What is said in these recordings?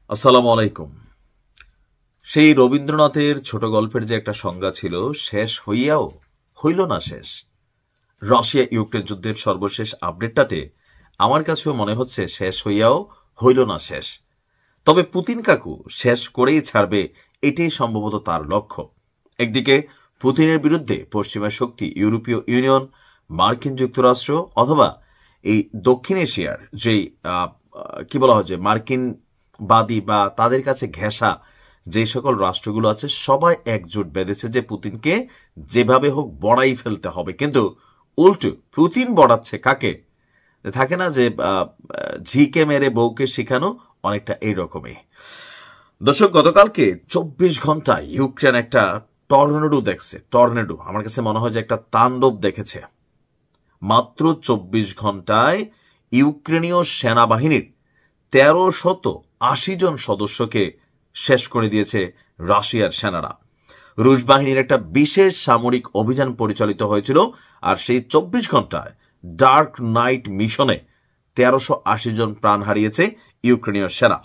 আসসালামু আলাইকুম। সেই রবীন্দ্রনাথের ছোট গল্পের যে একটা সংজ্ঞা ছিল, শেষ হইয়াও হইল না শেষ। রাশিয়া ইউক্রেন যুদ্ধের সর্বশেষ আপডেটটাতে আমার কাছেও মনে হচ্ছে শেষ হইয়াও হইল না শেষ। তবে পুতিন কাকু শেষ করেই ছাড়বে, এটাই সম্ভবত তার লক্ষ্য। একদিকে পুতিনের বিরুদ্ধে পশ্চিমা শক্তি, ইউরোপীয় ইউনিয়ন, মার্কিন যুক্তরাষ্ট্র অথবা এই দক্ষিণ এশিয়ার যেই কি বলা হয় যে মার্কিনবাদী বা তাদের কাছে ঘেঁষা যে সকল রাষ্ট্রগুলো আছে, সবাই একজোট বেঁধেছে যে পুতিনকে যেভাবে হোক বড়াই ফেলতে হবে। কিন্তু উল্টো পুতিন বড়াচ্ছে কাকে? থাকে না যে ঝিকে মেরে বউকে শিখানো, অনেকটা এইরকমই। দর্শক, গতকালকে 24 ঘন্টায় ইউক্রেন একটা টর্নেডো দেখছে। টর্নেডো আমার কাছে মনে হয় যে একটা তাণ্ডব দেখেছে। মাত্র 24 ঘন্টায় ইউক্রেনীয় সেনাবাহিনীর 1380 জন সদস্যকে শেষ করে দিয়েছে রাশিয়ার সেনারা। রুশ বাহিনীর একটা বিশেষ সামরিক অভিযান পরিচালিত হয়েছিল, আর সেই 24 ঘন্টায় ডার্ক নাইট মিশনে 1380 জন প্রাণ হারিয়েছে ইউক্রেনীয় সেনা।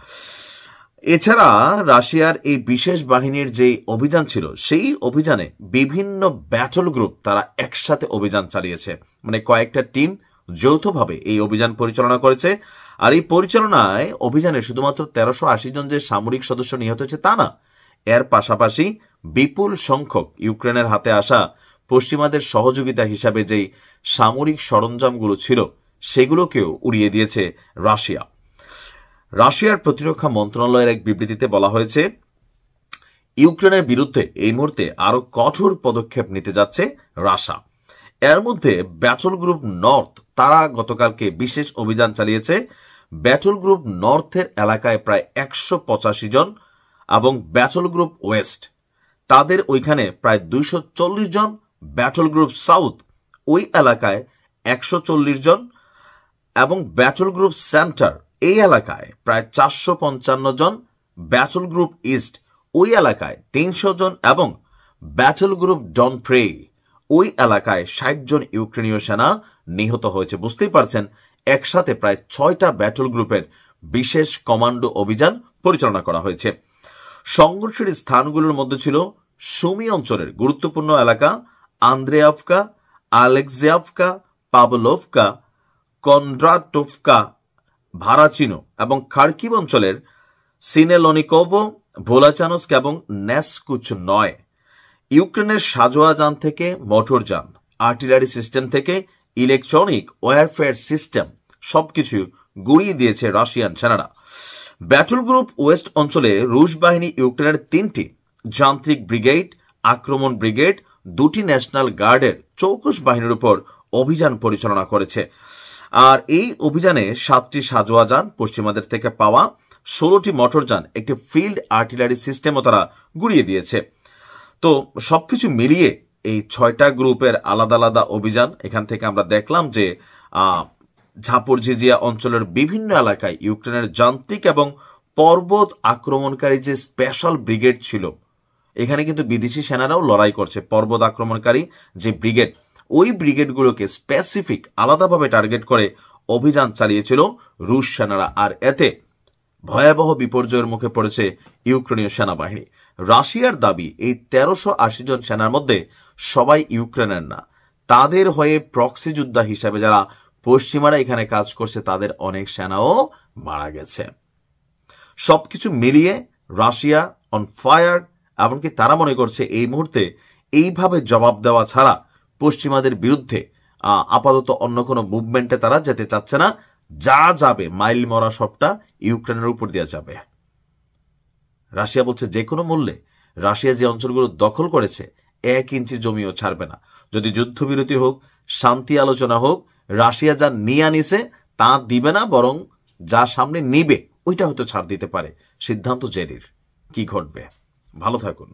এছাড়া রাশিয়ার এই বিশেষ বাহিনীর যে অভিযান ছিল, সেই অভিযানে বিভিন্ন ব্যাটল গ্রুপ তারা একসাথে অভিযান চালিয়েছে। মানে কয়েকটা টিম যৌথভাবে এই অভিযান পরিচালনা করেছে। আর এই পরিচালনায় অভিযানে শুধুমাত্র 1380 জন যে সামরিক সদস্য নিহত হয়েছে তা না, এর পাশাপাশি বিপুল সংখ্যক ইউক্রেনের হাতে আসা পশ্চিমাদের সহযোগিতা হিসাবে যেই সামরিক সরঞ্জামগুলো ছিল, সেগুলোকেও উড়িয়ে দিয়েছে রাশিয়া। রাশিয়ার প্রতিরক্ষা মন্ত্রণালয়ের এক বিবৃতিতে বলা হয়েছে, ইউক্রেনের বিরুদ্ধে এই মুহূর্তে আরো কঠোর পদক্ষেপ নিতে যাচ্ছে রাশিয়া। এর মধ্যে ব্যাটল গ্রুপ নর্থ তারা গতকালকে বিশেষ অভিযান চালিয়েছে। ব্যাটল গ্রুপ নর্থের এলাকায় প্রায় 185 জন এবং ব্যাটল গ্রুপ ওয়েস্ট তাদের ওইখানে প্রায় 240 জন, ব্যাটল গ্রুপ সাউথ ওই এলাকায় 140 জন এবং ব্যাটল গ্রুপ সেন্টার এই এলাকায় প্রায় 455 জন, ব্যাটল গ্রুপ ইস্ট ওই এলাকায় 300 জন এবং ব্যাটল গ্রুপ ডনপ্রে ওই এলাকায় 60 জন ইউক্রেনীয় সেনা নিহত হয়েছে। বুঝতেই পারছেন, একসাথে প্রায় 6টা ব্যাটল গ্রুপের বিশেষ কমান্ডো অভিযান পরিচালনা করা হয়েছে। সংঘর্ষের স্থানগুলোর মধ্যে ছিল সুমি অঞ্চলের গুরুত্বপূর্ণ এলাকা আন্দ্রেয়াভকা, আলেক্সিয়াভকা, পাভলোভকা, কন্ড্রাটোভকা, ভারাচিনো এবং খার্কিভ অঞ্চলের সিনেলনিকোভো, ভোলাচানস্ক এবং নেসকুচ নয়। ইউক্রেনের সাজোয়াযান থেকে মোটরযান, আর্টিলারি সিস্টেম থেকে ইলেকট্রনিক ওয়ারফেয়ার সিস্টেম সবকিছু গুড়িয়ে দিয়েছে রাশিয়ান সেনারা। ব্যাটল গ্রুপ ওয়েস্ট অঞ্চলে রুশ বাহিনী ইউক্রেনের 3টি যান্ত্রিক ব্রিগেড, আক্রমণ ব্রিগেড, 2টি ন্যাশনাল গার্ডের চৌকস বাহিনীর উপর অভিযান পরিচালনা করেছে। আর এই অভিযানে 7টি সাজোয়াযান পশ্চিমাদের থেকে পাওয়া, 16টি মোটরযান, একটি ফিল্ড আর্টিলারি সিস্টেমও তারা গুড়িয়ে দিয়েছে। তো সবকিছু মিলিয়ে এই 6টা গ্রুপের আলাদা আলাদা অভিযান। এখান থেকে আমরা দেখলাম যে ঝাপরঝিজিয়া অঞ্চলের বিভিন্ন এলাকায় ইউক্রেনের যান্ত্রিক এবং পর্বত আক্রমণকারী যে স্পেশাল ব্রিগেড ছিল, এখানে কিন্তু বিদেশি সেনারাও লড়াই করছে। পর্বত আক্রমণকারী যে ব্রিগেড, ওই ব্রিগেডগুলোকে স্পেসিফিক আলাদাভাবে টার্গেট করে অভিযান চালিয়েছিল রুশ সেনারা। আর এতে ভয়াবহ বিপর্যয়ের মুখে পড়েছে ইউক্রেনীয় সেনাবাহিনী। রাশিয়ার দাবি, এই 1380 জন সেনার মধ্যে সবাই ইউক্রেনের না, তাদের হয়ে প্রক্সি যোদ্ধা হিসাবে যারা পশ্চিমারা এখানে কাজ করছে, তাদের অনেক সেনাও মারা গেছে। সবকিছু মিলিয়ে রাশিয়া অন ফায়ার। এমনকি তারা মনে করছে এই মুহূর্তে এইভাবে জবাব দেওয়া ছাড়া পশ্চিমাদের বিরুদ্ধে আপাতত অন্য কোনো মুভমেন্টে তারা যেতে চাচ্ছে না। যা যাবে মাইল মরা সবটা ইউক্রেনের উপর দিয়ে যাবে। রাশিয়া বলছে যে কোনো মূল্যে রাশিয়া যে অঞ্চলগুলো দখল করেছে 1 ইঞ্চি জমিও ছাড়বে না। যদি যুদ্ধবিরতি হোক, শান্তি আলোচনা হোক, রাশিয়া যা নিয়ে আনিছে তা দিবে না, বরং যা সামনে নিবে ওইটা হয়তো ছাড় দিতে পারে। সিদ্ধান্ত জেরির। কি ঘটবে? ভালো থাকুন।